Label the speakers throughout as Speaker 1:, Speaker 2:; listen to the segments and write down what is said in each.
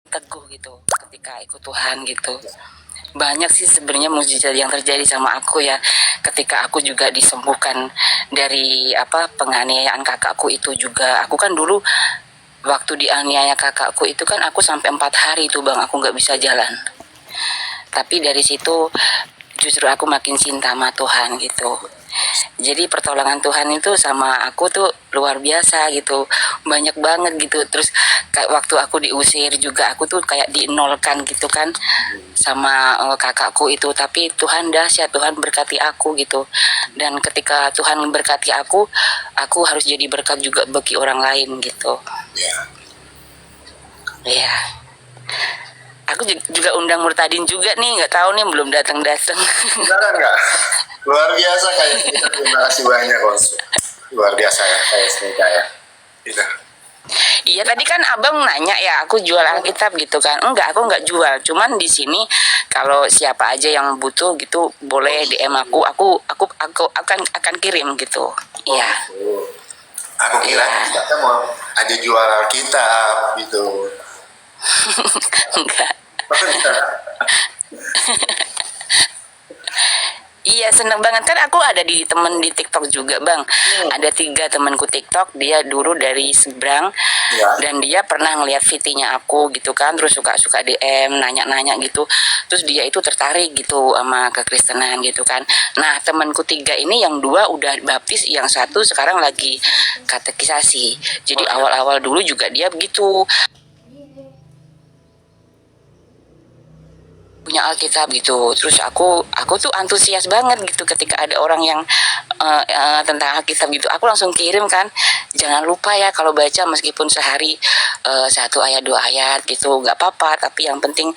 Speaker 1: teguh gitu ketika ikut Tuhan gitu. Banyak sih sebenarnya mukjizat yang terjadi sama aku ya, ketika aku juga disembuhkan dari penganiayaan kakakku itu juga. Aku kan dulu waktu dianiaya kakakku itu kan aku sampai 4 hari itu bang, aku nggak bisa jalan. Tapi dari situ justru aku makin cinta sama Tuhan gitu. Jadi pertolongan Tuhan itu sama aku tuh luar biasa gitu, banyak banget gitu. Terus kayak waktu aku diusir juga aku tuh kayak dienolkan gitu kan sama kakakku itu. Tapi Tuhan dahsyat, Tuhan berkati aku gitu. Dan ketika Tuhan berkati aku harus jadi berkat juga bagi orang lain gitu. Iya. Aku juga undang Murtadin juga nih, nggak tahu nih belum datang-datang.
Speaker 2: Beneran nggak? Luar biasa kayak kita. Terima kasih banyak Bos. Luar biasa ya kayak Smita ya. Gitu.
Speaker 1: Iya tadi kan abang nanya ya aku jual Alkitab gitu kan. Enggak, aku nggak jual. Cuman di sini kalau siapa aja yang butuh gitu boleh DM aku akan kirim gitu. Iya.
Speaker 2: Aku kira kita mau ada jual Alkitab gitu.
Speaker 1: Enggak. Iya seneng banget kan, aku ada di temen di TikTok juga bang. Ada 3 temanku TikTok, dia dulu dari seberang dan dia pernah ngeliat VT-nya aku gitu kan, terus suka DM nanya-nanya gitu, terus dia itu tertarik gitu sama kekristenan gitu kan. Nah temanku 3 ini yang 2 udah baptis, yang 1 sekarang lagi katekisasi. Jadi awal-awal dulu juga dia begitu punya Alkitab gitu. Terus aku tuh antusias banget gitu ketika ada orang yang tentang Alkitab gitu. Aku langsung kirim kan, jangan lupa ya kalau baca meskipun sehari 1 ayat 2 ayat gitu, nggak apa-apa. Tapi yang penting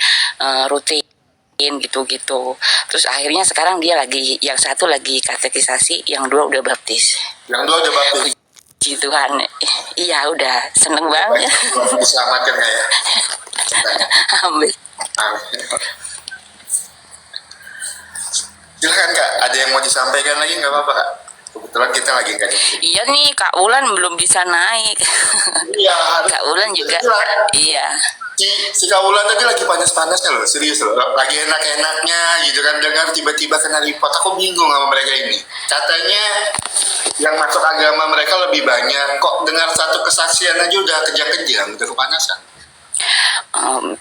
Speaker 1: rutin gitu. Terus akhirnya sekarang dia lagi, yang 1 lagi katekisasi, yang 2 udah baptis.
Speaker 2: Yang 2 udah baptis.
Speaker 1: Puji Tuhan. Iya udah seneng banget.
Speaker 2: Diselamatkan ya.
Speaker 1: Amin.
Speaker 2: Silakan Kak, ada yang mau disampaikan lagi nggak apa-apa Kak? Kebetulan kita lagi nggak ada.
Speaker 1: Iya nih Kak Ulan belum bisa naik.
Speaker 2: Iya.
Speaker 1: Kak Ulan juga. Iya.
Speaker 2: Si Kak Ulan tadi lagi panas-panasnya loh, serius loh. Lagi enak-enaknya gitu kan, dengar tiba-tiba kena report. Aku bingung sama mereka ini. Katanya yang masuk agama mereka lebih banyak. Kok dengar satu kesaksian aja udah kejang-kejang, udah kepanasan.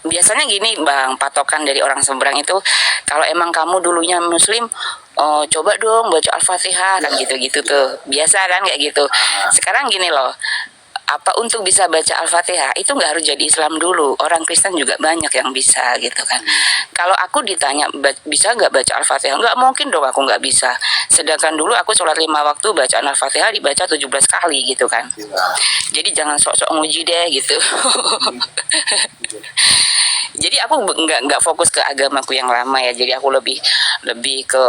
Speaker 1: Biasanya gini bang, patokan dari orang seberang itu kalau emang kamu dulunya muslim, coba dong baca Al-Fatihah kan gitu-gitu tuh, biasa kan kayak gitu. Sekarang gini loh, untuk bisa baca Al-Fatihah itu nggak harus jadi Islam dulu, orang Kristen juga banyak yang bisa gitu kan. Kalau aku ditanya bisa nggak baca Al-Fatihah, nggak mungkin dong aku nggak bisa. Sedangkan dulu aku sholat 5 waktu bacaan Al-Fatihah dibaca 17 kali gitu kan. Jadi jangan sok-sok nguji deh gitu. Jadi aku nggak fokus ke agamaku yang lama ya. Jadi aku lebih ke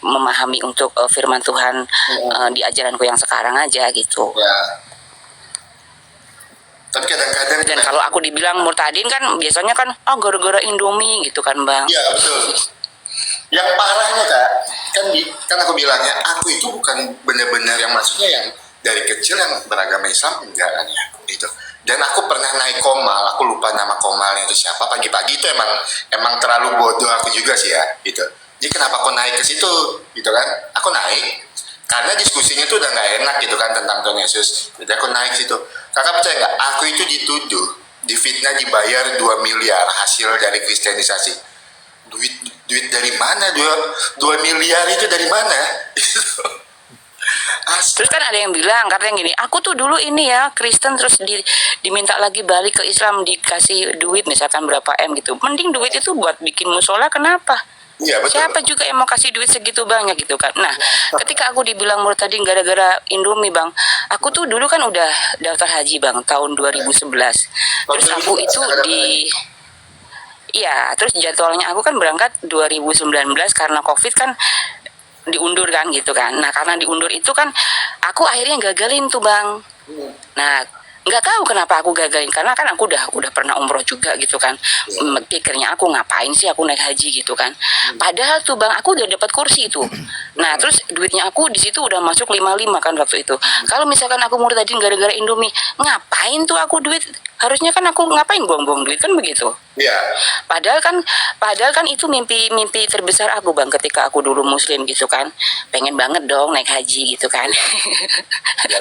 Speaker 1: memahami untuk firman Tuhan di ajaranku yang sekarang aja gitu.
Speaker 2: Ya. Tapi kadang-kadang
Speaker 1: dan kalau aku dibilang murtadin kan biasanya kan gara-gara Indomie gitu kan bang.
Speaker 2: Iya betul. Yang parahnya Kak, kan aku bilangnya aku itu bukan benar-benar yang maksudnya yang dari kecil yang beragama Islam enggak kan ya gitu. Dan aku pernah naik komal, aku lupa nama komalnya itu siapa, pagi-pagi itu emang terlalu bodoh aku juga sih ya gitu. Jadi kenapa aku naik ke situ gitu kan? Aku naik karena diskusinya tuh udah nggak enak gitu kan tentang Tuhan Yesus. Jadi aku naik situ. Kakak percaya nggak? Aku itu dituduh, difitnah, dibayar 2 miliar hasil dari kristenisasi. Duit dari mana? 2 miliar itu dari mana?
Speaker 1: Terus kan ada yang bilang, katanya gini, aku tuh dulu ini ya Kristen terus diminta lagi balik ke Islam, dikasih duit misalkan berapa M gitu. Mending duit itu buat bikin musola, kenapa?
Speaker 2: Ya, betul.
Speaker 1: Siapa juga yang mau kasih duit segitu banyak gitu kan. Nah ketika aku dibilang tadi gara-gara Indomie bang, aku tuh dulu kan udah daftar haji bang tahun 2011. Terus aku itu terus jadwalnya aku kan berangkat 2019 karena COVID kan diundur kan gitu kan. Nah karena diundur itu kan aku akhirnya gagalin tuh bang. Nah nggak tahu kenapa aku gagalin, karena kan aku udah pernah umroh juga gitu kan. Pikirnya aku ngapain sih aku naik haji gitu kan. Padahal tuh bang aku udah dapat kursi itu. Nah terus duitnya aku di situ udah masuk 55 kan waktu itu. Kalau misalkan aku murtadin gara-gara Indomie, ngapain tuh aku duit harusnya kan aku ngapain buang-buang duit kan begitu.
Speaker 2: Iya.
Speaker 1: Padahal kan itu mimpi terbesar aku bang ketika aku dulu muslim gitu kan, pengen banget dong naik haji gitu kan.
Speaker 2: Ya.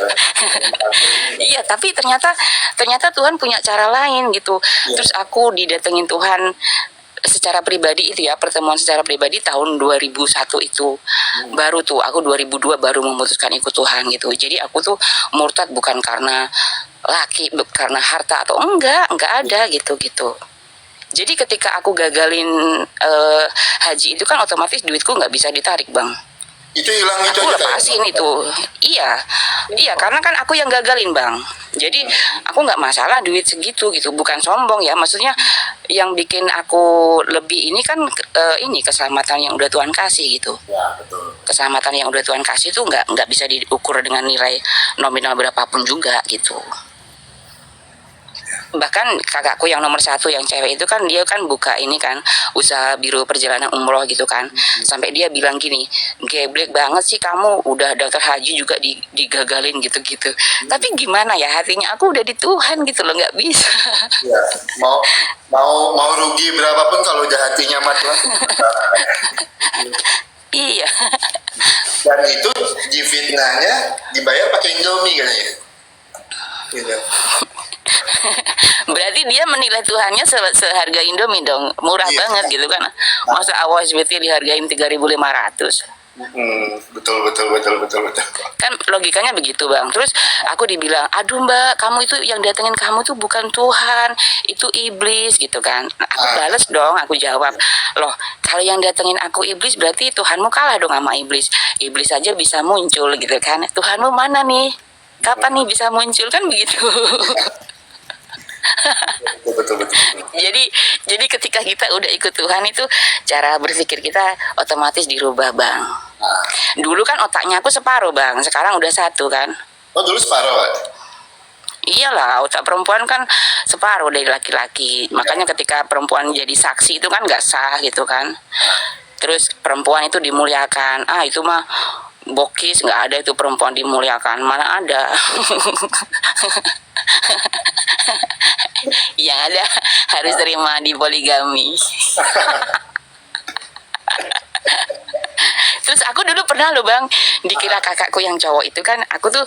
Speaker 1: Iya, tapi ternyata Tuhan punya cara lain gitu.
Speaker 2: Iya.
Speaker 1: Terus aku didatengin Tuhan secara pribadi itu ya, pertemuan secara pribadi tahun 2001 itu. Baru tuh aku 2002 baru memutuskan ikut Tuhan gitu. Jadi aku tuh murtad bukan karena karena harta atau enggak ada gitu. Jadi ketika aku gagalin haji itu kan otomatis duitku nggak bisa ditarik bang.
Speaker 2: Itu hilang itu
Speaker 1: Aku
Speaker 2: aja kayak.
Speaker 1: lepasin itu. Iya, karena kan aku yang gagalin bang. Jadi aku nggak masalah duit segitu gitu, bukan sombong ya. Maksudnya yang bikin aku lebih ini kan ini keselamatan yang udah Tuhan kasih gitu.
Speaker 2: Ya, betul.
Speaker 1: Keselamatan yang udah Tuhan kasih itu nggak bisa diukur dengan nilai nominal berapapun juga gitu. Bahkan kakakku yang nomor 1 yang cewek itu kan dia kan buka ini kan usaha biro perjalanan umroh gitu kan, sampai dia bilang gini, geblek banget sih kamu udah daftar haji juga digagalin gitu. Tapi gimana ya, hatinya aku udah di Tuhan gitu loh, nggak bisa.
Speaker 2: Ya, mau rugi berapapun kalau udah hatinya sama Tuhan.
Speaker 1: Iya.
Speaker 2: Dan itu di fitnahnya dibayar pakai Indomie katanya. Gitu.
Speaker 1: Berarti dia menilai Tuhannya seharga Indomie dong, murah
Speaker 2: Iya.
Speaker 1: banget gitu kan. Masa AWSBT dihargain 3.500.
Speaker 2: Betul.
Speaker 1: Kan logikanya begitu bang. Terus aku dibilang, aduh mbak, kamu itu yang datengin kamu tuh bukan Tuhan, itu iblis gitu kan. Nah, aku bales dong, aku jawab, loh kalau yang datengin aku iblis berarti Tuhanmu kalah dong sama iblis. Iblis aja bisa muncul gitu kan, Tuhanmu mana nih, kapan nih bisa muncul, kan begitu.
Speaker 2: Betul.
Speaker 1: Jadi ketika kita udah ikut Tuhan itu cara berpikir kita otomatis dirubah bang. Dulu kan otaknya aku separuh bang, sekarang udah 1 kan.
Speaker 2: Oh dulu separuh Pak?
Speaker 1: Iyalah, otak perempuan kan separuh dari laki-laki. Makanya ketika perempuan jadi saksi itu kan nggak sah gitu kan. Terus perempuan itu dimuliakan. Itu mah bokis, nggak ada itu perempuan dimuliakan. Mana ada. Yang ada harus terima di poligami. Terus aku dulu pernah loh bang, dikira kakakku yang cowok itu kan, aku tuh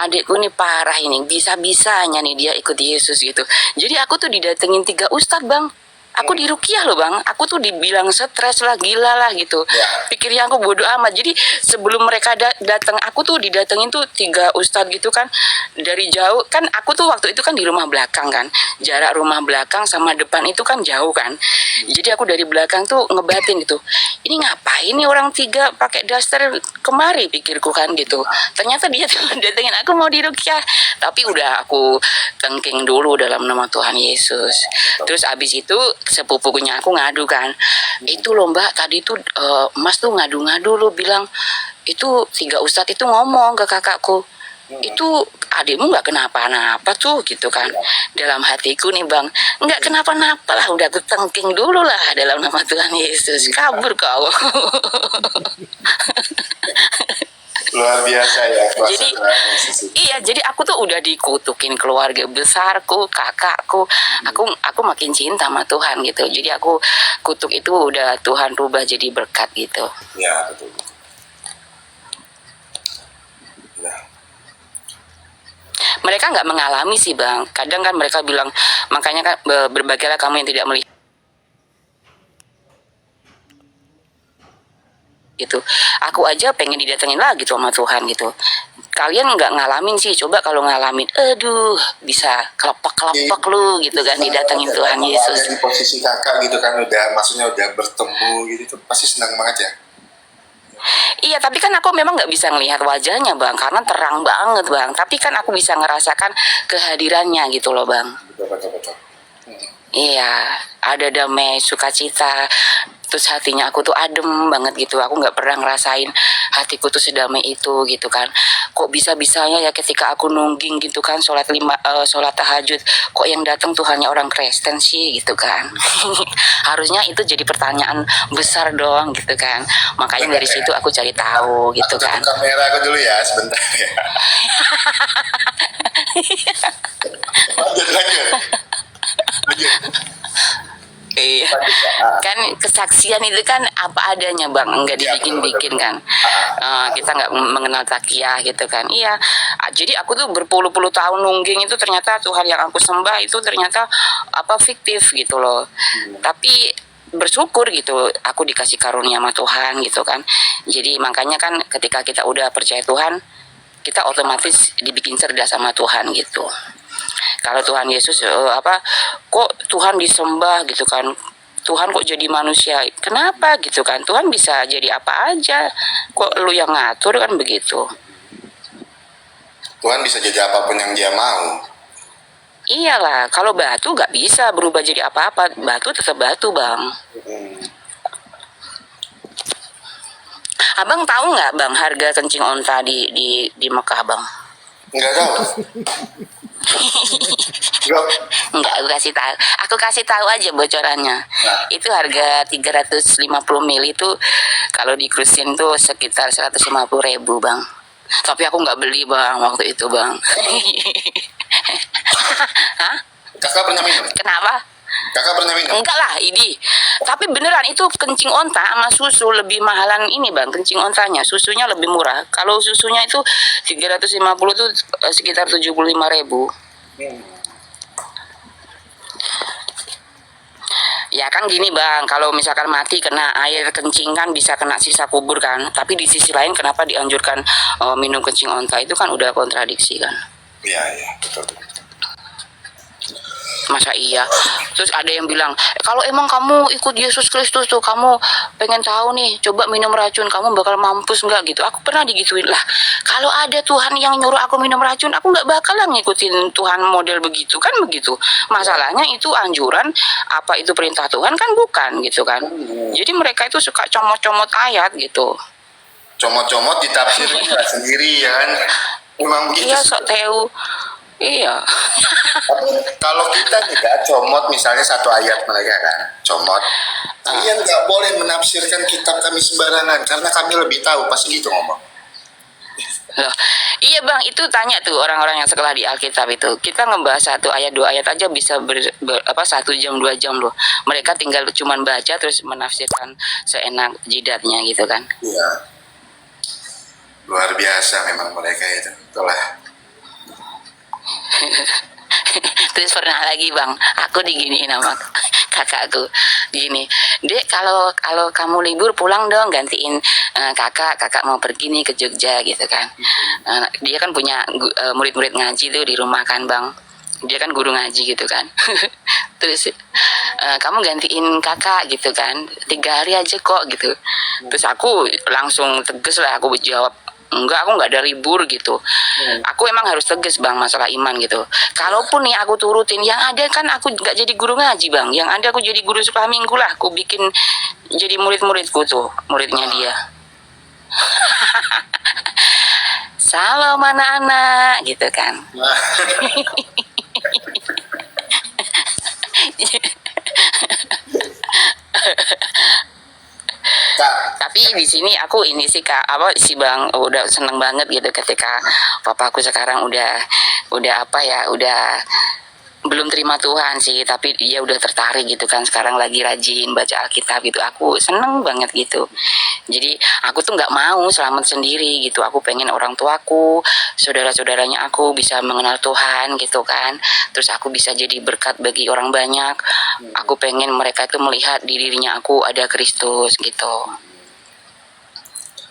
Speaker 1: adikku nih parah ini, bisa-bisanya nih dia ikut Yesus gitu. Jadi aku tuh didatengin 3 ustadz bang. Aku dirukiah loh bang, aku tuh dibilang stres lah, gila lah gitu. Pikirnya aku bodoh amat. Jadi sebelum mereka datang, aku tuh didatengin tuh 3 ustadz gitu kan, dari jauh. Kan aku tuh waktu itu kan di rumah belakang kan, jarak rumah belakang sama depan itu kan jauh kan. Jadi aku dari belakang tuh ngebatin gitu, ini ngapain nih orang 3 pakai daster kemari, pikirku kan gitu. Ternyata dia tuh datengin aku mau dirukiah, tapi udah aku tengking dulu dalam nama Tuhan Yesus. Terus abis itu sepupunya aku ngadu kan, itu loh mbak tadi tuh mas tuh ngadu-ngadu lo bilang itu 3 ustadz itu ngomong ke kakakku, itu adikmu nggak kenapa-napa tuh gitu kan. Dalam hatiku nih bang, nggak kenapa-napa lah, udah aku tengking dulu lah dalam nama Tuhan Yesus, kabur kau.
Speaker 2: Luar biasa ya.
Speaker 1: Jadi iya, jadi aku tuh udah dikutukin keluarga besarku, kakakku. Aku makin cinta sama Tuhan gitu. Jadi aku kutuk itu udah Tuhan rubah jadi berkat gitu.
Speaker 2: Ya betul. Ya.
Speaker 1: Mereka nggak mengalami sih bang. Kadang kan mereka bilang, makanya kan berbagailah kamu yang tidak melihat gitu. Aku aja pengen didatengin lagi tuh sama Tuhan gitu. Kalian nggak ngalamin sih, coba kalau ngalamin, aduh bisa kelepek lu gitu kan, didatengin Tuhan Yesus.
Speaker 2: Di posisi kakak gitu kan, maksudnya udah bertemu gitu, pasti senang banget ya.
Speaker 1: Iya, tapi kan aku memang nggak bisa ngelihat wajahnya bang, karena terang banget bang. Tapi kan aku bisa ngerasakan kehadirannya gitu loh bang.
Speaker 2: Betul.
Speaker 1: Iya, ada damai, sukacita. Terus hatinya aku tuh adem banget gitu. Aku nggak pernah ngerasain hatiku tuh sedamai itu gitu kan. Kok bisa-bisanya ya ketika aku nungging gitu kan, sholat tahajud, kok yang datang Tuhannya orang Kristen sih gitu kan. Harusnya itu jadi pertanyaan besar dong gitu kan. Makanya dari situ aku cari tahu gitu kan.
Speaker 2: Kamera aku dulu ya sebentar ya. Lanjut.
Speaker 1: Iya. Kan kesaksian itu kan apa adanya bang, nggak
Speaker 2: Iya,
Speaker 1: dibikin-bikin
Speaker 2: betul.
Speaker 1: kan. Kita nggak mengenal takiyah gitu kan. Iya. Jadi aku tuh berpuluh-puluh tahun nungging itu ternyata Tuhan yang aku sembah itu ternyata apa fiktif gitu loh. Tapi bersyukur gitu aku dikasih karunia sama Tuhan gitu kan. Jadi makanya kan ketika kita udah percaya Tuhan, kita otomatis dibikin cerdas sama Tuhan gitu. Kalau Tuhan Yesus kok Tuhan disembah gitu kan, Tuhan kok jadi manusia, kenapa gitu kan, Tuhan bisa jadi apa aja, kok lu yang ngatur kan begitu.
Speaker 2: Tuhan bisa jadi apapun yang dia mau.
Speaker 1: Iyalah, kalau batu gak bisa berubah jadi apa-apa, batu tetap batu bang. Abang tahu nggak bang harga kencing onta di Mekah bang?
Speaker 2: Nggak tahu.
Speaker 1: Enggak, aku kasih tahu aja bocorannya. Itu harga 350 ml itu kalau di cruisin tuh sekitar 150.000 bang. Tapi aku nggak beli bang waktu itu bang. Hah?
Speaker 2: Kakak pernah minum?
Speaker 1: Kenapa?
Speaker 2: Kakak pernah minum?
Speaker 1: Enggak lah ini. Tapi beneran itu kencing onta sama susu lebih mahalan ini bang. Kencing ontanya, susunya lebih murah. Kalau susunya itu 350 tuh sekitar 75.000. Ya kan gini bang, kalau misalkan mati kena air kencing kan bisa kena sisa kubur kan. Tapi di sisi lain kenapa dianjurkan minum kencing onta, itu kan udah kontradiksi kan.
Speaker 2: Iya, betul.
Speaker 1: Masa iya? Terus ada yang bilang, kalau emang kamu ikut Yesus Kristus tuh, kamu pengen tahu nih, coba minum racun, kamu bakal mampus nggak gitu. Aku pernah digituin lah. Kalau ada Tuhan yang nyuruh aku minum racun, aku nggak bakalan ngikutin Tuhan model begitu kan begitu. Masalahnya itu anjuran, apa itu perintah Tuhan kan bukan gitu kan. Jadi mereka itu suka comot-comot ayat gitu.
Speaker 2: Comot-comot ditafsirin sendiri ya kan. Emang begitu.
Speaker 1: Iya, sok tahu. Iya.
Speaker 2: Tapi kalau kita tidak comot misalnya satu ayat mereka kan, comot. Kalian nggak boleh menafsirkan kitab kami sembarangan karena kami lebih tahu, pasti gitu ngomong.
Speaker 1: Loh, iya bang, itu tanya tuh orang-orang yang sekolah di Alkitab itu. Kita ngebahas satu ayat dua ayat aja bisa 1 jam 2 jam loh. Mereka tinggal cuman baca terus menafsirkan seenak jidatnya gitu kan.
Speaker 2: Iya. Luar biasa memang mereka itu. Itulah.
Speaker 1: Terus pernah lagi bang, aku diginiin sama kakakku gini, Dek, kalau kamu libur pulang dong, gantiin kakak mau pergi nih ke Jogja gitu kan. Dia kan punya murid-murid ngaji tuh di rumah kan bang, dia kan guru ngaji gitu kan. Terus kamu gantiin kakak gitu kan, 3 hari aja kok gitu. Terus aku langsung tegas lah, aku jawab, enggak, aku nggak ada libur gitu. Aku emang harus tegas bang masalah iman gitu. Kalaupun nih aku turutin, yang ada kan aku nggak jadi guru ngaji bang, yang ada aku jadi guru sekolah minggu lah. Aku bikin jadi murid-muridku tuh, muridnya dia. Salam anak-anak gitu kan. Tapi di sini aku ini sih kak, bang, udah seneng banget gitu ketika papaku sekarang udah apa ya, udah belum terima Tuhan sih, tapi dia udah tertarik gitu kan, sekarang lagi rajin baca Alkitab gitu. Aku seneng banget gitu. Jadi aku tuh nggak mau selamat sendiri gitu. Aku pengen orang tuaku, saudara-saudaranya aku bisa mengenal Tuhan gitu kan. Terus aku bisa jadi berkat bagi orang banyak. Aku pengen mereka itu melihat di dirinya aku ada Kristus gitu.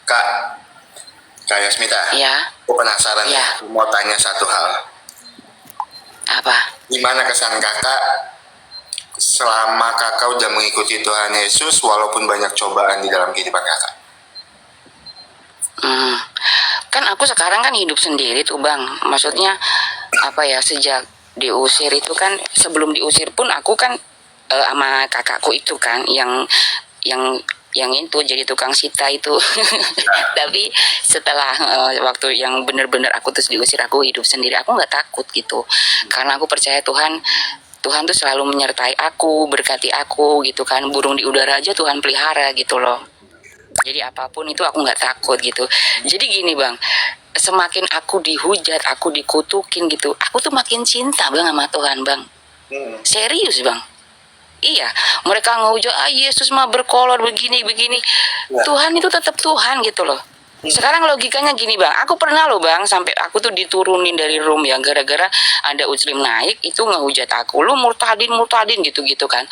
Speaker 2: Kak Yasmita,
Speaker 1: Ya.
Speaker 2: aku penasaran
Speaker 1: Ya.
Speaker 2: mau tanya satu hal.
Speaker 1: Apa?
Speaker 2: Gimana kesan kakak selama kakak udah mengikuti Tuhan Yesus walaupun banyak cobaan di dalam kehidupan kakak?
Speaker 1: Kan aku sekarang kan hidup sendiri tuh bang. Maksudnya apa ya, sejak diusir itu kan, sebelum diusir pun aku kan sama kakakku itu kan yang itu jadi tukang sita itu. Tapi setelah waktu yang benar-benar aku terus diusir, aku hidup sendiri, aku nggak takut gitu, karena aku percaya Tuhan tuh selalu menyertai aku, berkati aku gitu kan. Burung di udara aja Tuhan pelihara gitu loh. Jadi apapun itu aku nggak takut gitu. Jadi gini bang, semakin aku dihujat, aku dikutukin gitu, aku tuh makin cinta bang sama Tuhan bang. Serius bang. Iya, mereka ngehujat, Yesus mah berkolor begini.
Speaker 2: Ya.
Speaker 1: Tuhan itu tetap Tuhan gitu loh. Sekarang logikanya gini bang, aku pernah loh bang, sampai aku tuh diturunin dari room ya, gara-gara ada Muslim naik, itu ngehujat aku, lu murtadin gitu kan.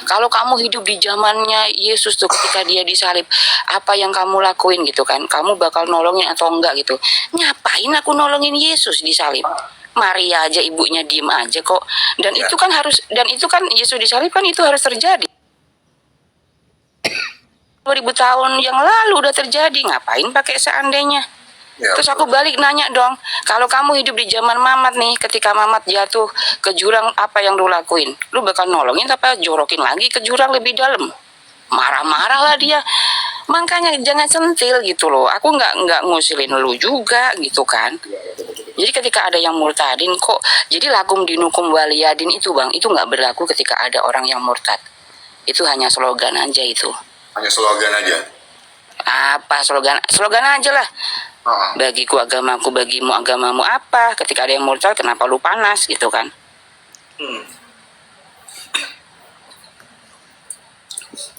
Speaker 1: Kalau kamu hidup di zamannya Yesus tuh ketika dia disalib, apa yang kamu lakuin gitu kan, kamu bakal nolongin atau enggak gitu. Ngapain aku nolongin Yesus disalib? Maria aja ibunya diem aja kok. Dan itu kan Yesus disalib kan itu harus terjadi. 2000 tahun yang lalu udah terjadi, ngapain pakai seandainya?
Speaker 2: Ya,
Speaker 1: Terus aku balik nanya dong, kalau kamu hidup di zaman Mamat nih, ketika Mamat jatuh ke jurang, apa yang lu lakuin? Lu bakal nolongin apa jorokin lagi ke jurang lebih dalam? Marah-marah lah dia. Makanya jangan sentil gitu loh. Aku nggak ngusilin lu juga gitu kan. Jadi ketika ada yang murtadin kok, jadi lakum dinukum waliyadin itu bang, itu nggak berlaku ketika ada orang yang murtad. Itu hanya slogan aja itu.
Speaker 2: hanya slogan aja.
Speaker 1: Apa slogan? Slogan aja lah. Bagiku agamaku, bagimu agamamu apa? Ketika ada yang murtad, kenapa lu panas gitu kan?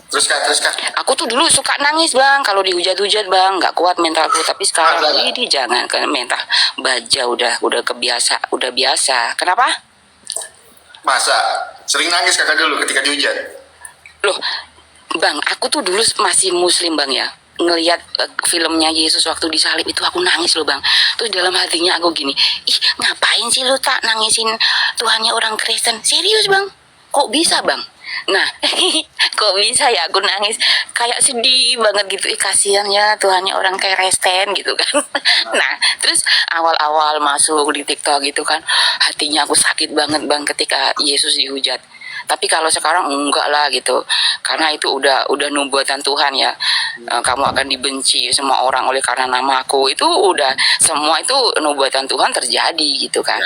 Speaker 2: Terus kak.
Speaker 1: Aku tuh dulu suka nangis bang, kalau dihujat-hujat bang, nggak kuat mentalku. Tapi sekarang ini jangan kan mental baja udah biasa. Kenapa?
Speaker 2: Masa sering nangis kakak dulu ketika dihujat?
Speaker 1: Loh, bang, aku tuh dulu masih muslim bang ya. Ngelihat filmnya Yesus waktu disalib itu aku nangis loh bang. Terus dalam hatinya aku gini, ih ngapain sih lu tak nangisin Tuhannya orang Kristen? Serius bang? Kok bisa bang? Nah, kok bisa ya aku nangis? Kayak sedih banget gitu. Kasihan ya Tuhannya orang Kristen gitu kan. Nah, terus awal-awal masuk di TikTok gitu kan, hatinya aku sakit banget bang ketika Yesus dihujat. Tapi kalau sekarang enggak lah gitu, karena itu udah nubuatan Tuhan ya. Kamu akan dibenci semua orang oleh karena nama aku, itu udah semua itu nubuatan Tuhan terjadi gitu kan.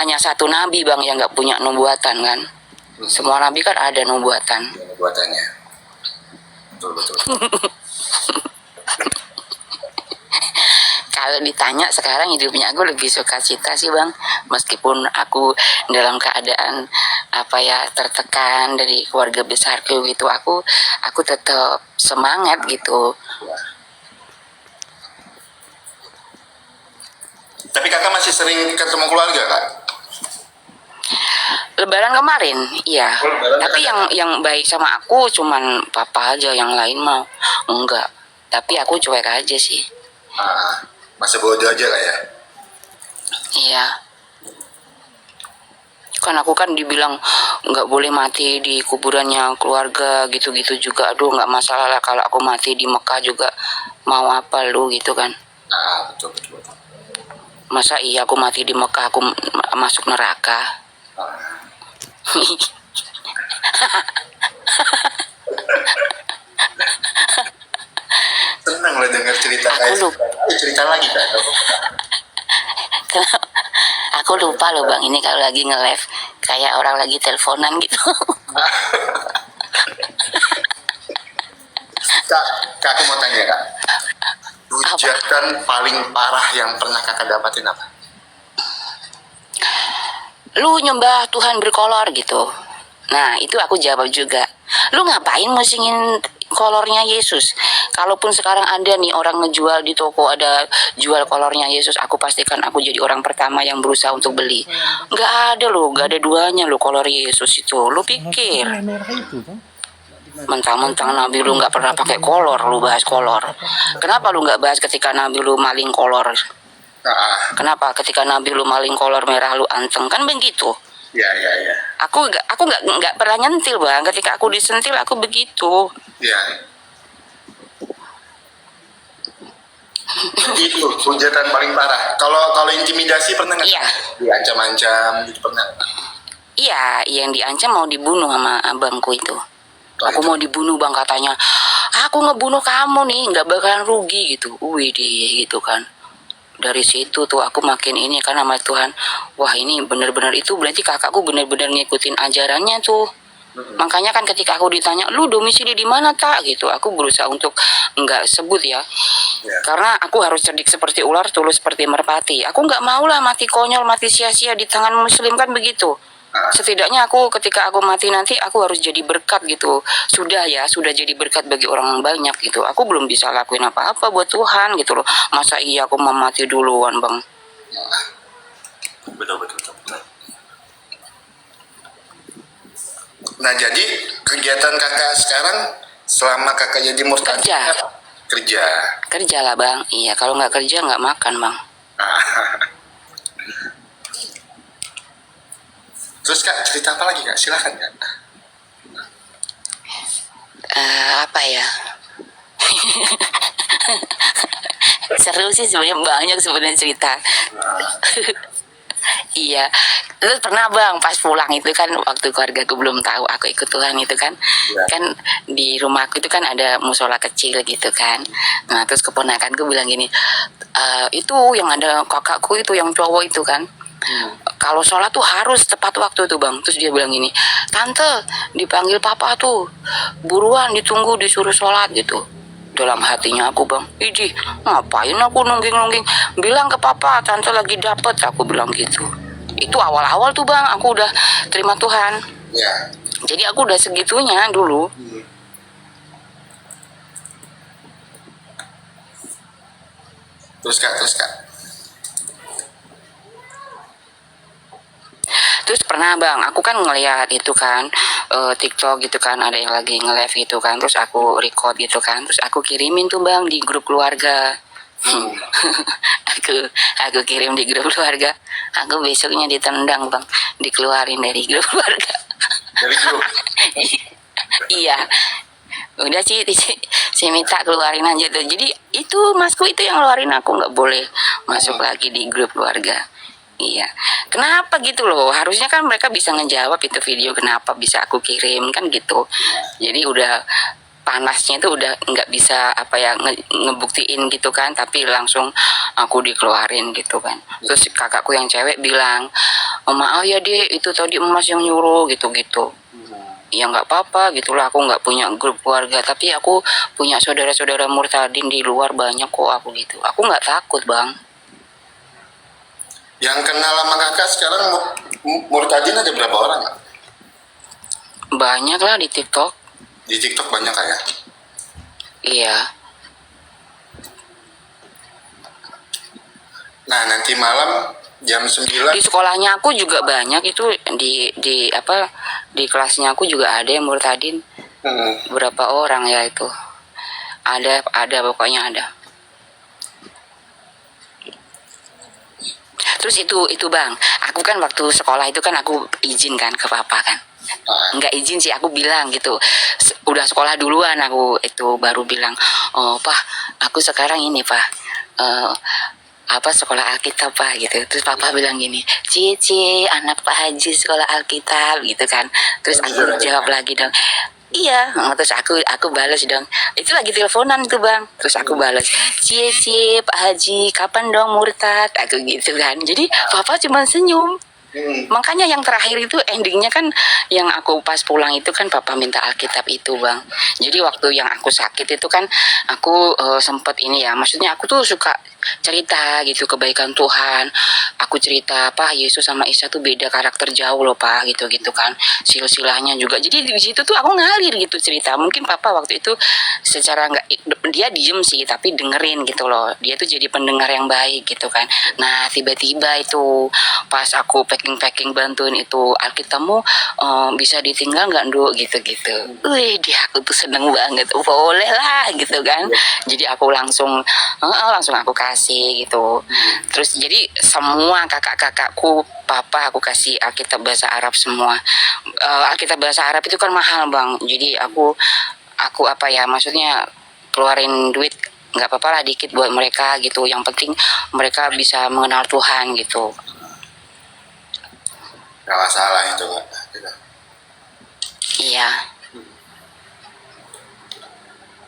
Speaker 1: Hanya satu nabi bang yang nggak punya nubuatan kan. Semua nabi kan ada nubuatan.
Speaker 2: Nubuatannya. Betul.
Speaker 1: Kalau ditanya sekarang hidupnya aku lebih suka cita sih bang, meskipun aku dalam keadaan tertekan dari keluarga besarku gitu, aku tetap semangat gitu.
Speaker 2: Tapi kakak masih sering ketemu keluarga kak?
Speaker 1: Lebaran kemarin, iya. Tapi yang baik sama aku cuman papa aja, yang lain mah enggak. Tapi aku cuek aja sih.
Speaker 2: Masih bodoh aja lah ya?
Speaker 1: Iya. Kan aku kan dibilang nggak boleh mati di kuburannya keluarga gitu-gitu juga. Aduh nggak masalah lah kalau aku mati di Mekah juga, mau apa lu gitu kan.
Speaker 2: Betul.
Speaker 1: Masa iya aku mati di Mekah aku masuk neraka?
Speaker 2: Senang lah dengar cerita kayak cerita lagi kak.
Speaker 1: Aku lupa loh bang, ini kalau lagi nge-live kayak orang lagi teleponan gitu.
Speaker 2: Kak, aku mau tanya kak, hujatan paling parah yang pernah kakak dapatin apa?
Speaker 1: Lu nyembah Tuhan berkolor gitu. Nah itu aku jawab juga, lu ngapain musingin kolornya Yesus? Kalaupun sekarang ada nih orang ngejual di toko, ada jual kolornya Yesus, aku pastikan aku jadi orang pertama yang berusaha untuk beli. Nggak ada loh, nggak ada duanya lo kolor Yesus itu. Lu pikir mentang-mentang Nabi lu nggak pernah pakai kolor, lu bahas kolor? Kenapa lu nggak bahas ketika Nabi lu maling kolor? Kenapa ketika Nabi lu maling kolor merah lu anteng? Kan begitu.
Speaker 2: Ya.
Speaker 1: Aku nggak pernah nyentil bang. Ketika aku disentil aku begitu.
Speaker 2: Ya. Itu hujatan paling parah. Kalau intimidasi pernah nggak?
Speaker 1: Iya.
Speaker 2: Diancam-ancam gitu pernah?
Speaker 1: Iya, yang diancam mau dibunuh sama abangku itu. Aku mau dibunuh bang katanya. Aku ngebunuh kamu nih, nggak bakalan rugi gitu. Wih gitu kan. Dari situ tuh aku makin ini kan sama Tuhan. Wah ini bener-bener itu berarti kakakku bener-bener ngikutin ajarannya tuh. Makanya kan ketika aku ditanya, lu domisili di mana tak gitu, aku berusaha untuk nggak sebut ya, karena aku harus cerdik seperti ular, tulus seperti merpati. Aku nggak mau lah mati konyol, mati sia-sia di tangan muslim, kan begitu. Setidaknya aku ketika aku mati nanti aku harus jadi berkat gitu. Sudah jadi berkat bagi orang banyak gitu. Aku belum bisa lakuin apa-apa buat Tuhan gitu loh. Masa iya aku mau mati duluan, Bang?
Speaker 2: Betul. Nah, jadi kegiatan kakak sekarang selama kakak jadi murtad kerja.
Speaker 1: Kerja lah, Bang. Iya, kalau nggak kerja nggak makan, Bang.
Speaker 2: Terus kak, cerita apa lagi kak? Silahkan kak.
Speaker 1: Apa ya? Seru sih sebenarnya, banyak sebenarnya cerita. Iya, terus pernah Bang pas pulang itu kan waktu keluarga gue belum tahu aku ikut Tuhan itu kan, kan di rumahku itu kan ada musola kecil gitu kan. Nah terus keponakan gue bilang gini, itu yang ada kakakku itu yang cowok itu kan, kalau sholat tuh harus tepat waktu tuh Bang. Terus dia bilang gini, tante dipanggil papa tuh, buruan ditunggu disuruh sholat gitu. Dalam hatinya aku Bang, idih ngapain aku nungging-nungging, bilang ke papa tante lagi dapet, aku bilang gitu. Itu awal-awal tuh Bang aku udah terima Tuhan. Jadi aku udah segitunya dulu.
Speaker 2: Terus kak.
Speaker 1: Terus pernah Bang, aku kan ngeliat itu kan TikTok gitu kan, ada yang lagi nge-live gitu kan, terus aku record gitu kan, terus aku kirimin tuh Bang di grup keluarga. aku kirim di grup keluarga, aku besoknya ditendang Bang, dikeluarin dari grup keluarga.
Speaker 2: Dari grup.
Speaker 1: Iya, udah si minta keluarin aja tuh. Jadi itu masku itu yang ngeluarin, aku nggak boleh masuk lagi di grup keluarga. Iya, kenapa gitu loh? Harusnya kan mereka bisa ngejawab itu video kenapa bisa aku kirim kan gitu. Jadi udah panasnya itu udah nggak bisa apa ya ngebuktiin gitu kan, tapi langsung aku dikeluarin gitu kan. Terus kakakku yang cewek bilang, oh, maaf ya Dek, itu tadi emas yang nyuruh gitu-gitu. Ya nggak apa-apa gitulah, aku nggak punya grup keluarga, tapi aku punya saudara-saudara murtadin di luar banyak kok aku gitu. Aku nggak takut Bang.
Speaker 2: Yang kenal sama kakak sekarang murtadin ada berapa orang kak?
Speaker 1: Banyak lah di TikTok.
Speaker 2: Di TikTok banyak kak ya?
Speaker 1: Iya.
Speaker 2: Nah nanti malam jam 9
Speaker 1: Di sekolahnya aku juga banyak itu, di apa di kelasnya aku juga ada yang murtadin. Berapa orang ya itu? Ada pokoknya ada. Terus itu Bang, aku kan waktu sekolah itu kan aku izin kan ke papa kan. Nggak izin sih, aku bilang gitu. Udah sekolah duluan aku itu baru bilang, oh Pak, aku sekarang ini Pak, apa sekolah Alkitab Pak gitu. Terus papa bilang gini, Cici anak Pak Haji sekolah Alkitab gitu kan. Terus aku jawab lagi dong, iya. Terus aku balas dong, itu lagi teleponan tuh Bang. Terus aku balas, Cici Pak Haji kapan dong murtad, aku gitu kan. Jadi papa cuma senyum. Makanya yang terakhir itu endingnya kan yang aku pas pulang itu kan papa minta Alkitab itu Bang. Jadi waktu yang aku sakit itu kan aku sempet ini ya, maksudnya aku tuh suka cerita gitu kebaikan Tuhan. Aku cerita apa Yesus sama Isa tuh beda karakter jauh loh Pak gitu kan. Silsilahnya juga. Jadi di situ tuh aku ngalir gitu cerita. Mungkin papa waktu itu secara nggak, dia diem sih tapi dengerin gitu loh. Dia tuh jadi pendengar yang baik gitu kan. Nah tiba-tiba itu pas aku packing bantuin itu Alkitabmu bisa ditinggal nggak Nduk gitu-gitu. Wih dia aku tuh seneng banget, boleh lah gitu kan. Jadi aku langsung aku kasih gitu. Terus jadi semua kakak-kakakku papa aku kasih Alkitab bahasa Arab semua. Alkitab bahasa Arab itu kan mahal Bang. Jadi aku apa ya, maksudnya keluarin duit nggak apa-apa lah dikit buat mereka gitu. Yang penting mereka bisa mengenal Tuhan gitu.
Speaker 2: Gak masalah itu kak.
Speaker 1: Iya.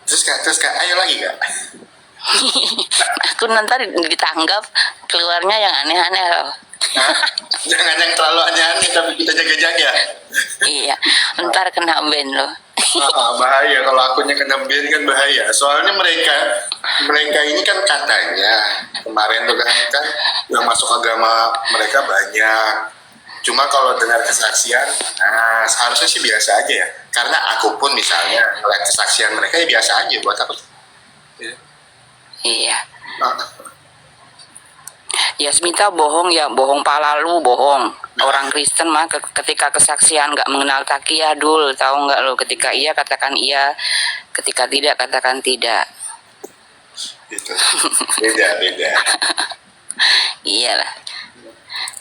Speaker 2: Terus kak, ayo lagi kak.
Speaker 1: Aku nanti ditanggap keluarnya yang aneh-aneh loh.
Speaker 2: Hah? Jangan yang terlalu aneh-aneh tapi kita jaga-jaga.
Speaker 1: Iya, ntar kena ban loh.
Speaker 2: Bahaya kalau akunnya kena ban kan bahaya. Soalnya mereka ini kan katanya kemarin tuh kan yang masuk agama mereka banyak. Cuma kalau dengar kesaksian, nah seharusnya sih biasa aja ya. Karena aku pun misalnya ngeliat kesaksian mereka ya biasa aja buat aku.
Speaker 1: Iya.
Speaker 2: Nah,
Speaker 1: Yasmita bohong ya, bohong pala lu, bohong. Orang Kristen mah ketika kesaksian nggak mengenal takiyah dul, tahu nggak lo? Ketika iya katakan iya, ketika tidak katakan tidak.
Speaker 2: gitu. Beda.
Speaker 1: Iyalah.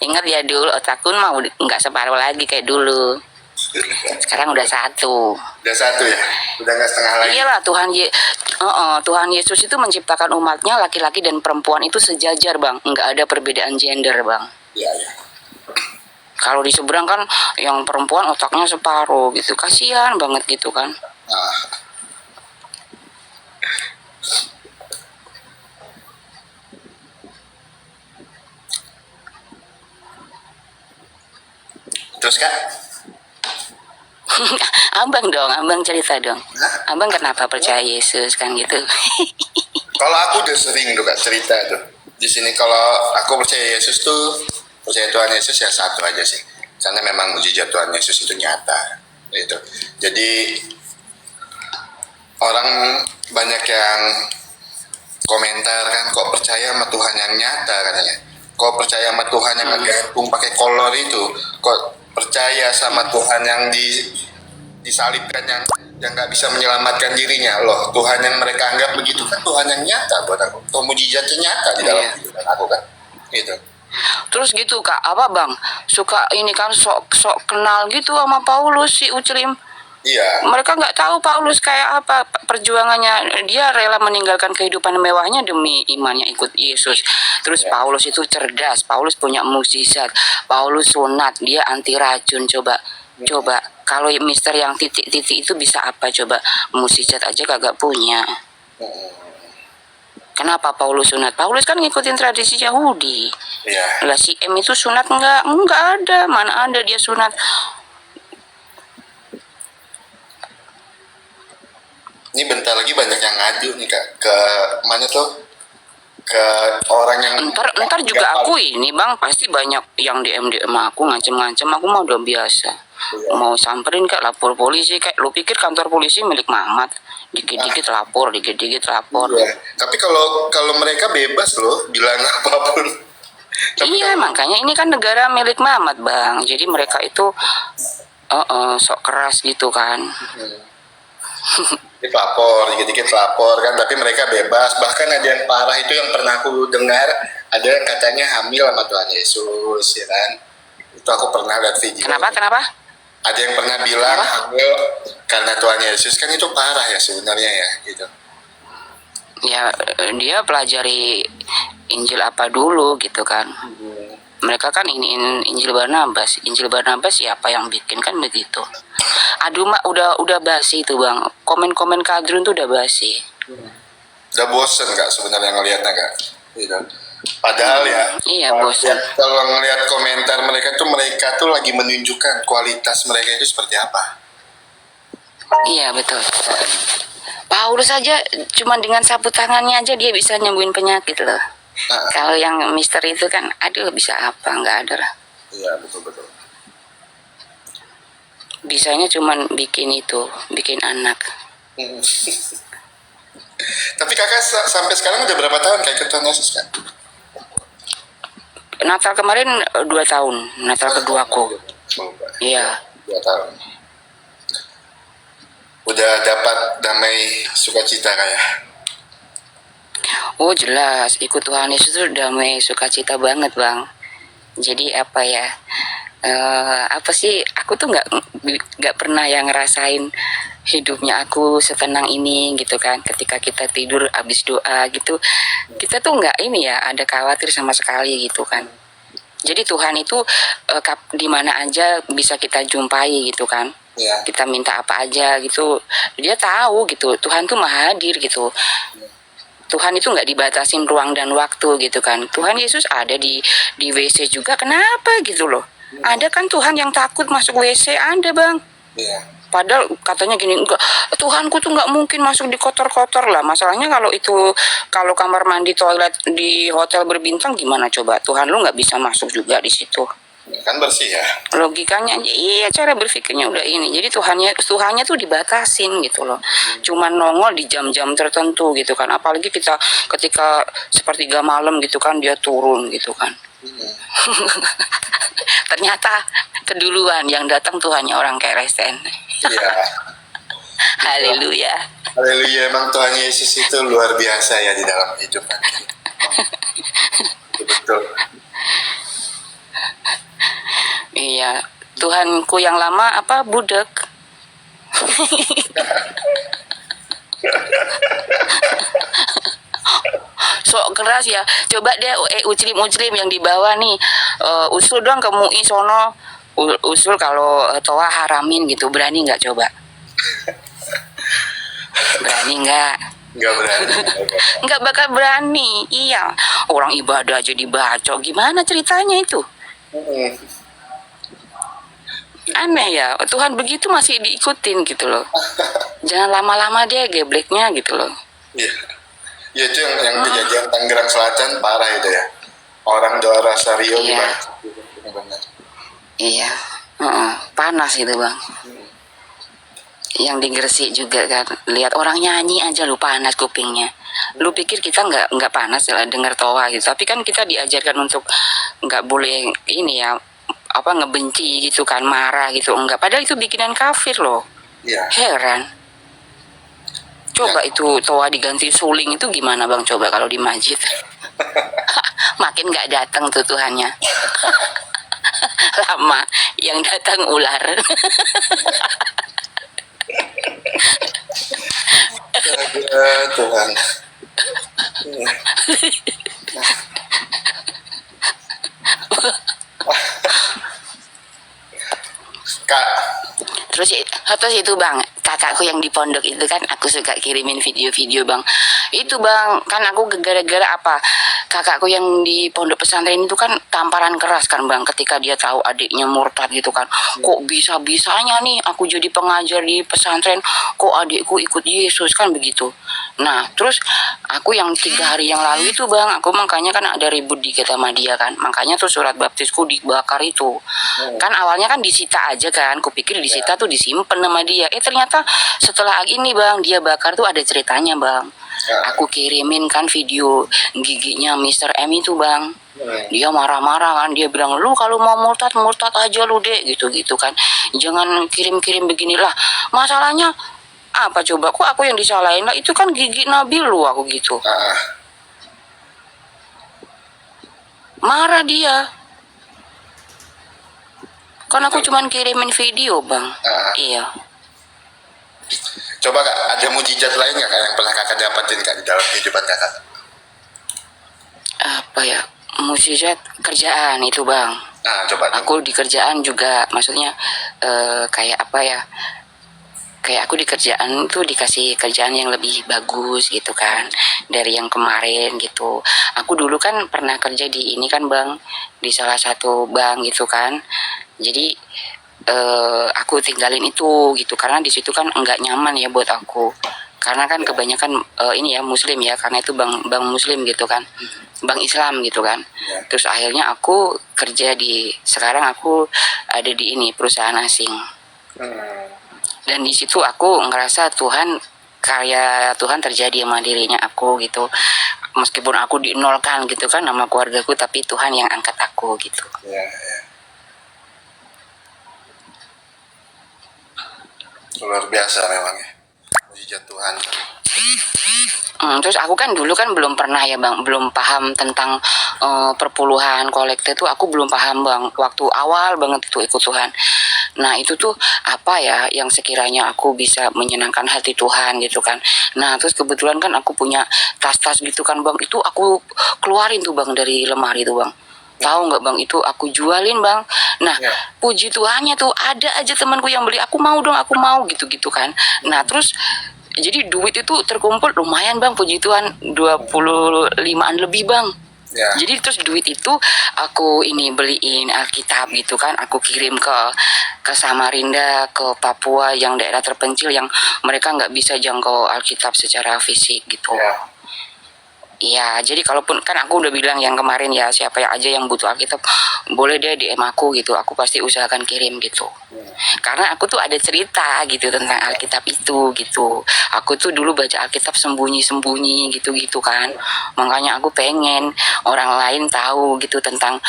Speaker 1: Ingat ya dul, otakku mah nggak separuh lagi kayak dulu. Sekarang udah satu.
Speaker 2: Udah satu ya? Udah nggak setengah lagi?
Speaker 1: Iyalah, Tuhan Yesus itu menciptakan umatnya laki-laki dan perempuan itu sejajar bang, nggak ada perbedaan gender bang.
Speaker 2: Iya.
Speaker 1: Kalau di seberang kan yang perempuan otaknya separuh gitu, kasihan banget gitu kan.
Speaker 2: Nah. Terus kak?
Speaker 1: abang cerita dong.
Speaker 2: Hah?
Speaker 1: Abang kenapa percaya Yesus kan gitu?
Speaker 2: Kalau aku udah sering tuh kak cerita tuh. Di sini kalau aku percaya Yesus tuh, percaya Tuhan Yesus ya satu aja sih. Karena memang mujizat Tuhan Yesus itu nyata. Gitu. Jadi orang banyak yang komentar kan, kok percaya sama Tuhan yang nyata katanya. Kok percaya sama Tuhan yang ngegantung pakai kolor itu. Kok percaya sama Tuhan yang disalibkan yang nggak bisa menyelamatkan dirinya loh. Tuhan yang mereka anggap begitu kan Tuhan yang nyata buat aku. Tuh mujizatnya nyata di dalam kehidupan aku kan. Gitu.
Speaker 1: Terus gitu kak, apa bang? Suka ini kan sok kenal gitu sama Paulus si Uclim.
Speaker 2: Iya.
Speaker 1: Mereka nggak tahu Paulus kayak apa perjuangannya. Dia rela meninggalkan kehidupan mewahnya demi imannya ikut Yesus. Terus Paulus itu cerdas. Paulus punya mukjizat. Paulus sunat. Dia anti racun. Coba kalau Mister yang titik-titik itu bisa apa coba? Mukjizat aja kagak punya. Kenapa Paulus sunat? Paulus kan ngikutin tradisi Yahudi.
Speaker 2: Iya.
Speaker 1: Lah si M itu sunat enggak ada. Mana ada dia sunat?
Speaker 2: Ini bentar lagi banyak yang ngadu nih kak ke mana tuh, ke orang yang
Speaker 1: Ntar juga aku ini bang pasti banyak yang DM aku ngancem aku mah udah biasa.
Speaker 2: Iya.
Speaker 1: Mau samperin kayak lapor polisi, kayak lu pikir kantor polisi milik Mamat, dikit-dikit lapor.
Speaker 2: Iya. Tapi kalau mereka bebas loh bilang apapun.
Speaker 1: Iya makanya ini kan negara milik Mamat bang, jadi mereka itu sok keras gitu kan.
Speaker 2: Lapor, dikit-dikit lapor kan, tapi mereka bebas. Bahkan ada yang parah itu yang pernah aku dengar, ada yang katanya hamil sama Tuhan Yesus, ya kan? Itu aku pernah lihat video.
Speaker 1: Kenapa?
Speaker 2: Ada yang pernah bilang hamil karena Tuhan Yesus, kan itu parah ya sebenarnya ya, gitu.
Speaker 1: Ya dia pelajari Injil apa dulu gitu kan. Mereka kan ini Injil Barnabas siapa yang bikin kan begitu. Aduh mak udah basi itu bang, komen kadrun tuh udah basi.
Speaker 2: Udah bosen kak sebenarnya ngelihatnya kak, gitu. Padahal ya,
Speaker 1: Iya bosan.
Speaker 2: kalau ngelihat komentar mereka tuh lagi menunjukkan kualitas mereka itu seperti apa.
Speaker 1: Iya betul. Paulus aja cuma dengan sapu tangannya aja dia bisa nyembuhin penyakit loh. Kalau yang Mister itu kan, aduh bisa apa? Nggak ada lah.
Speaker 2: Iya betul.
Speaker 1: Bisanya cuma bikin anak.
Speaker 2: Tapi kakak sampai sekarang udah berapa tahun kayak ikut Tuhan Yesus kan?
Speaker 1: Natal kemarin 2 tahun, Natal keduaku. Iya.
Speaker 2: 2 tahun. Udah dapat damai sukacita kayak?
Speaker 1: Oh jelas, ikut Tuhan Yesus itu damai sukacita banget bang. Jadi apa ya? Apa sih? Aku tuh nggak pernah yang ngerasain hidupnya aku setenang ini gitu kan. Ketika kita tidur abis doa gitu, kita tuh nggak ini ya ada khawatir sama sekali gitu kan. Jadi Tuhan itu di mana aja bisa kita jumpai gitu kan.
Speaker 2: Ya.
Speaker 1: Kita minta apa aja gitu, dia tahu gitu. Tuhan tuh maha hadir gitu. Tuhan itu nggak dibatasin ruang dan waktu gitu kan. Tuhan Yesus ada di WC juga, kenapa gitu loh. Ada kan Tuhan yang takut masuk WC, ada bang.
Speaker 2: Iya.
Speaker 1: Padahal katanya gini, enggak, Tuhanku tuh nggak mungkin masuk di kotor-kotor lah. Masalahnya kalau kamar mandi toilet di hotel berbintang gimana coba? Tuhan lu nggak bisa masuk juga di situ.
Speaker 2: Kan bersih ya.
Speaker 1: Logikanya, iya, cara berpikirnya udah ini. Jadi Tuhannya tuh dibatasin gitu loh. Cuman nongol di jam-jam tertentu gitu kan. Apalagi kita ketika sepertiga malam gitu kan dia turun gitu kan. Ternyata keduluan yang datang Tuhannya orang keresen.
Speaker 2: Iya.
Speaker 1: Haleluya.
Speaker 2: Haleluya, emang Tuhan Yesus itu luar biasa ya di dalam hidup kan. Betul.
Speaker 1: Iya, Tuhanku yang lama apa budek. Sok keras ya. Coba deh uclim yang di bawah nih. Usul dong ke MUI sono. Usul kalau toa haramin gitu. Berani nggak coba? Berani nggak?
Speaker 2: Nggak berani.
Speaker 1: Nggak bakal berani. Iya. Orang ibadah aja dibacok. Gimana ceritanya itu? Aneh ya. Tuhan begitu masih diikutin gitu loh. Jangan lama-lama deh gebleknya gitu loh.
Speaker 2: Iya. Ya itu yang kejadian Tangerang Selatan parah itu ya. Orang doa Rosario
Speaker 1: Iya.
Speaker 2: Benar.
Speaker 1: Iya. Panas itu bang. Yang di Gresik juga kan, lihat orang nyanyi aja lu panas kupingnya. Lu pikir kita nggak panas lah dengar toa gitu, tapi kan kita diajarkan untuk nggak boleh ini ya, apa ngebenci gitu kan, marah gitu, enggak. Padahal itu bikinan kafir loh.
Speaker 2: Iya.
Speaker 1: Heran. Coba itu toa diganti suling itu gimana bang? Coba kalau di masjid. Makin nggak datang tuh Tuhannya. Lama yang datang ular.
Speaker 2: Tuhan. Kak,
Speaker 1: Terus itu bang, kakakku yang di pondok itu kan aku suka kirimin video-video bang. Itu bang, kan aku gara-gara apa? Kakakku yang di pondok pesantren itu kan tamparan keras kan bang, ketika dia tahu adiknya murtad gitu kan. Kok bisa-bisanya nih aku jadi pengajar di pesantren, kok adikku ikut Yesus kan begitu. Nah terus aku yang 3 hari yang lalu itu bang, aku makanya kan ada ribut dikit sama dia kan, makanya tuh surat baptisku dibakar itu. Kan awalnya kan disita aja kan, kupikir disita tuh disimpan sama dia. Ternyata setelah ini bang, dia bakar tuh ada ceritanya bang. Aku kirimin kan video giginya Mr. M itu bang. Dia marah-marah kan, dia bilang lu kalau mau murtad aja lu dek gitu kan, jangan kirim-kirim beginilah. Masalahnya apa coba, kok aku yang disalahin lah, itu kan gigi Nabi lu, aku gitu. Marah dia. Kan aku cuman kirimin video bang. Iya.
Speaker 2: coba kak, ada mujizat lain nggak kak yang pernah kakak dapatin kak di dalam kehidupan kakak?
Speaker 1: Apa ya, mukjizat kerjaan itu bang.
Speaker 2: Nah, coba.
Speaker 1: Aku di kerjaan juga, maksudnya kayak apa ya, kayak aku di kerjaan tuh dikasih kerjaan yang lebih bagus gitu kan dari yang kemarin gitu. Aku dulu kan pernah kerja di ini kan bang, di salah satu bank gitu kan. Jadi aku tinggalin itu gitu karena di situ kan enggak nyaman ya buat aku. Karena kan kebanyakan ini ya muslim ya, karena itu bank muslim gitu kan, bank Islam gitu kan. Terus akhirnya aku kerja sekarang aku ada di ini perusahaan asing. Dan di situ aku ngerasa karya Tuhan terjadi sama dirinya aku gitu. Meskipun aku dinolkan gitu kan sama keluargaku, tapi Tuhan yang angkat aku gitu.
Speaker 2: Luar biasa memang ya, mujizat Tuhan.
Speaker 1: Terus aku kan dulu kan belum pernah ya bang, belum paham tentang perpuluhan kolekte tuh, aku belum paham bang, waktu awal banget itu ikut Tuhan. Nah itu tuh apa ya yang sekiranya aku bisa menyenangkan hati Tuhan gitu kan. Nah terus kebetulan kan aku punya tas-tas gitu kan bang, itu aku keluarin tuh bang dari lemari tuh bang. Tahu nggak bang, itu aku jualin bang. Nah puji Tuhannya tuh ada aja temanku yang beli, aku mau dong, aku mau gitu kan. Nah terus Jadi duit itu terkumpul lumayan bang, puji Tuhan 25-an lebih bang.
Speaker 2: Ya.
Speaker 1: Jadi terus duit itu aku ini beliin Alkitab gitu kan, aku kirim ke Samarinda, ke Papua yang daerah terpencil yang mereka nggak bisa jangkau Alkitab secara fisik gitu.
Speaker 2: Ya.
Speaker 1: Iya, jadi kalaupun kan aku udah bilang yang kemarin ya, siapa yang aja yang butuh Alkitab boleh deh DM aku gitu, aku pasti usahakan kirim gitu. Karena aku tuh ada cerita gitu tentang Alkitab itu gitu. Aku tuh dulu baca Alkitab sembunyi-sembunyi gitu-gitu kan. Makanya aku pengen orang lain tahu gitu tentang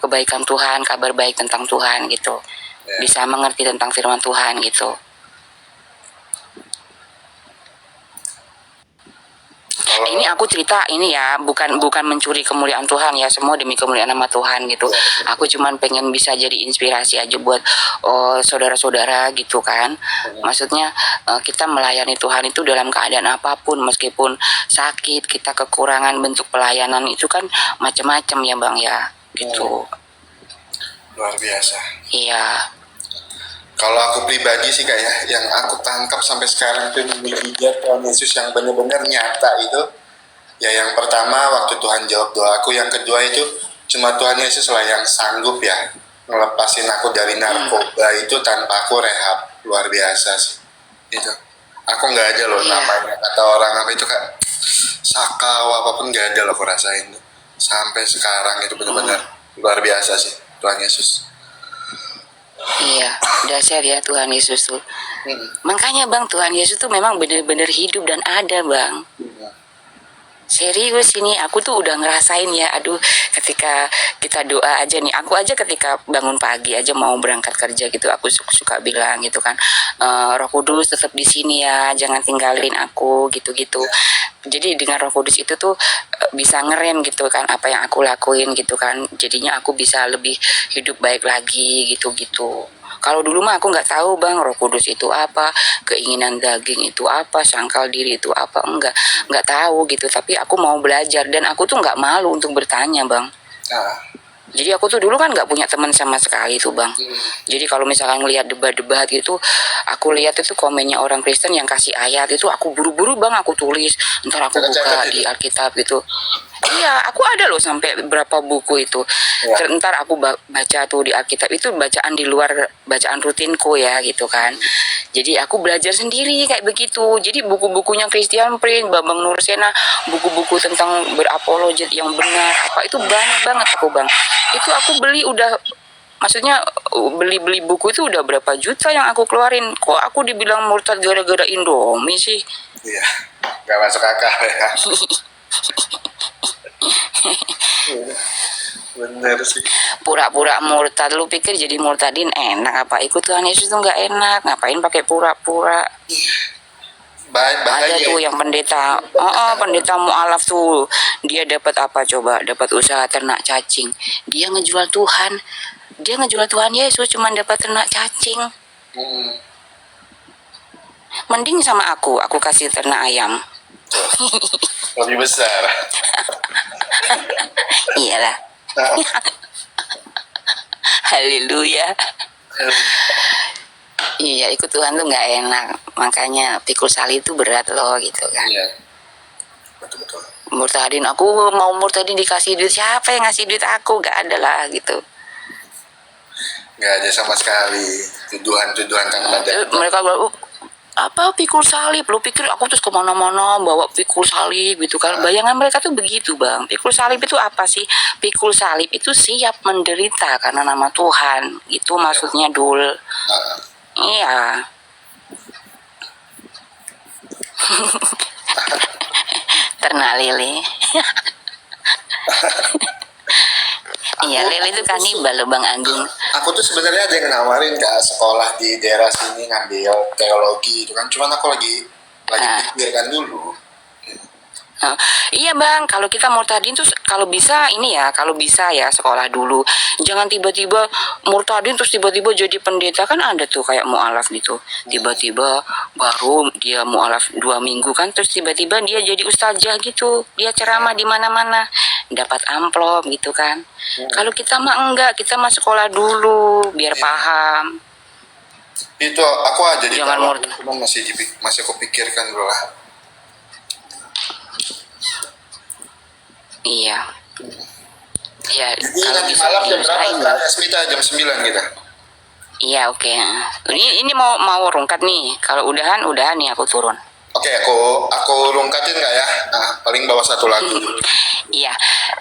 Speaker 1: kebaikan Tuhan, kabar baik tentang Tuhan gitu. Bisa mengerti tentang firman Tuhan gitu. Ini aku cerita ini ya, bukan mencuri kemuliaan Tuhan ya, semua demi kemuliaan nama Tuhan gitu. Aku cuman pengen bisa jadi inspirasi aja buat saudara-saudara gitu kan. Maksudnya kita melayani Tuhan itu dalam keadaan apapun, meskipun sakit, kita kekurangan bentuk pelayanan itu kan macam-macam ya bang ya, gitu.
Speaker 2: Luar biasa.
Speaker 1: Iya.
Speaker 2: Kalau aku pribadi sih kak ya, yang aku tangkap sampai sekarang tuh mujizat Tuhan Yesus yang benar-benar nyata itu, ya yang pertama waktu Tuhan jawab doaku, yang kedua itu cuma Tuhan Yesus lah yang sanggup ya ngelepasin aku dari narkoba itu tanpa aku rehab. Luar biasa sih itu. Aku nggak ada loh namanya kata orang apa itu kak, sakau apapun nggak ada loh aku rasain sampai sekarang. Itu benar-benar luar biasa sih Tuhan Yesus.
Speaker 1: Iya, dahsyat ya Tuhan Yesus tuh. Makanya bang, Tuhan Yesus tuh memang benar-benar hidup dan ada bang. Serius ini, aku tuh udah ngerasain ya, aduh ketika kita doa aja nih, aku aja ketika bangun pagi aja mau berangkat kerja gitu, aku suka bilang gitu kan, Roh Kudus tetap di sini ya, jangan tinggalin aku gitu-gitu. Jadi dengan Roh Kudus itu tuh bisa ngerem gitu kan apa yang aku lakuin gitu kan, jadinya aku bisa lebih hidup baik lagi gitu-gitu. Kalau dulu mah aku nggak tahu bang, Roh Kudus itu apa, keinginan daging itu apa, sangkal diri itu apa, nggak tahu gitu. Tapi aku mau belajar dan aku tuh nggak malu untuk bertanya bang. Jadi aku tuh dulu kan nggak punya teman sama sekali tuh bang. Jadi kalau misalkan ngelihat debat-debat gitu, aku lihat itu komennya orang Kristen yang kasih ayat itu, aku buru-buru bang aku tulis, ntar aku buka di Alkitab gitu. Iya, aku ada loh sampai berapa buku itu. Ntar aku baca tuh di Alkitab itu, bacaan di luar bacaan rutinku ya gitu kan. Jadi aku belajar sendiri kayak begitu. Jadi buku-bukunya Christian Prince, Bambang Nursena, buku-buku tentang berapologet yang benar apa itu banyak banget aku bang. Itu aku beli udah, maksudnya beli buku itu udah berapa juta yang aku keluarin. Kok aku dibilang murtad gara-gara Indomie sih?
Speaker 2: Iya, nggak masuk akal ya. Bener sih.
Speaker 1: Pura-pura murtad, lu pikir jadi murtadin enak apa? Ikut Tuhan Yesus tuh nggak enak, ngapain pakai pura-pura? Ada tuh yang pendeta, pendeta mualaf tuh, dia dapat apa coba? Dapat usaha ternak cacing. Dia ngejual Tuhan Yesus cuma dapat ternak cacing. Mending sama aku kasih ternak ayam.
Speaker 2: Lebih besar.
Speaker 1: Iyalah. Haleluya. Iya, ikut Tuhan tuh nggak enak. Makanya pikul salib itu berat loh gitu kan.
Speaker 2: Iya. Betul-betul.
Speaker 1: Murtadin, aku mau murtadin dikasih duit, siapa yang ngasih duit aku? Gak ada lah gitu.
Speaker 2: Nggak ada sama sekali tuduhan-tuduhan tanpa dasar.
Speaker 1: Mereka bilang, apa pikul salib? Lu pikir aku terus kemana-mana bawa pikul salib gitu kan? Bayangan mereka tuh begitu bang. Pikul salib itu apa sih? Pikul salib itu siap menderita karena nama Tuhan. Itu maksudnya Dul. Iya. Ternak lele. Iya, lele itu kanibal loh Bang Agung.
Speaker 2: Aku tuh sebenarnya ada yang nawarin kak sekolah di daerah sini ngambil teologi itu kan, cuman aku lagi pikirkan dulu.
Speaker 1: Iya bang, kalau kita murtadin tuh kalau bisa ini ya, kalau bisa ya sekolah dulu. Jangan tiba-tiba murtadin terus tiba-tiba jadi pendeta, kan ada tuh kayak mualaf gitu. Tiba-tiba baru dia mualaf 2 minggu kan, terus tiba-tiba dia jadi ustazah gitu. Dia ceramah di mana-mana, dapat amplop gitu kan. Kalau kita mah enggak, kita mah sekolah dulu biar paham.
Speaker 2: Itu aku aja di
Speaker 1: Jangan
Speaker 2: tawar,
Speaker 1: murtad.
Speaker 2: cuman masih aku pikirkan dulu lah.
Speaker 1: Iya. Ya,
Speaker 2: Jadi
Speaker 1: kalau
Speaker 2: nanti
Speaker 1: bisa
Speaker 2: malam jam berapa
Speaker 1: diusahain
Speaker 2: Kak
Speaker 1: Bang.
Speaker 2: Yasmita? Jam 9 kita.
Speaker 1: Iya, oke. Ini mau rungkat nih. Kalau udahan nih aku turun.
Speaker 2: Oke, aku rungkatin nggak ya? Nah, paling bawa satu lagu dulu.
Speaker 1: Iya.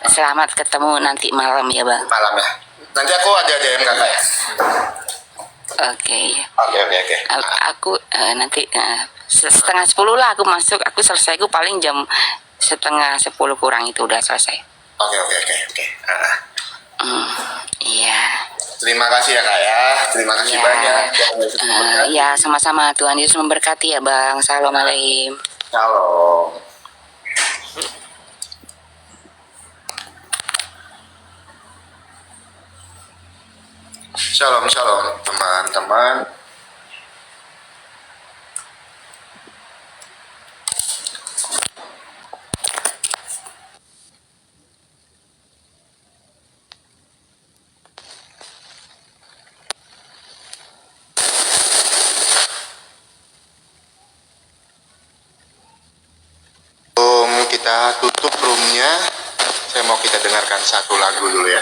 Speaker 1: Selamat ketemu nanti malam ya, Bang.
Speaker 2: Malam ya. Nanti aku ada DM kakak ya.
Speaker 1: Oke.
Speaker 2: Oke.
Speaker 1: Aku nanti setengah 10 lah aku masuk. Aku selesai aku paling jam setengah 10 kurang itu udah selesai.
Speaker 2: Oke.
Speaker 1: Iya.
Speaker 2: Terima kasih ya kak ya. Terima kasih
Speaker 1: Ya.
Speaker 2: banyak.
Speaker 1: Ya, sama-sama. Tuhan Yesus memberkati ya, Bang. Assalamualaikum.
Speaker 2: Shalom. Shalom teman-teman. Kita tutup roomnya. Saya mau kita dengarkan satu lagu dulu ya.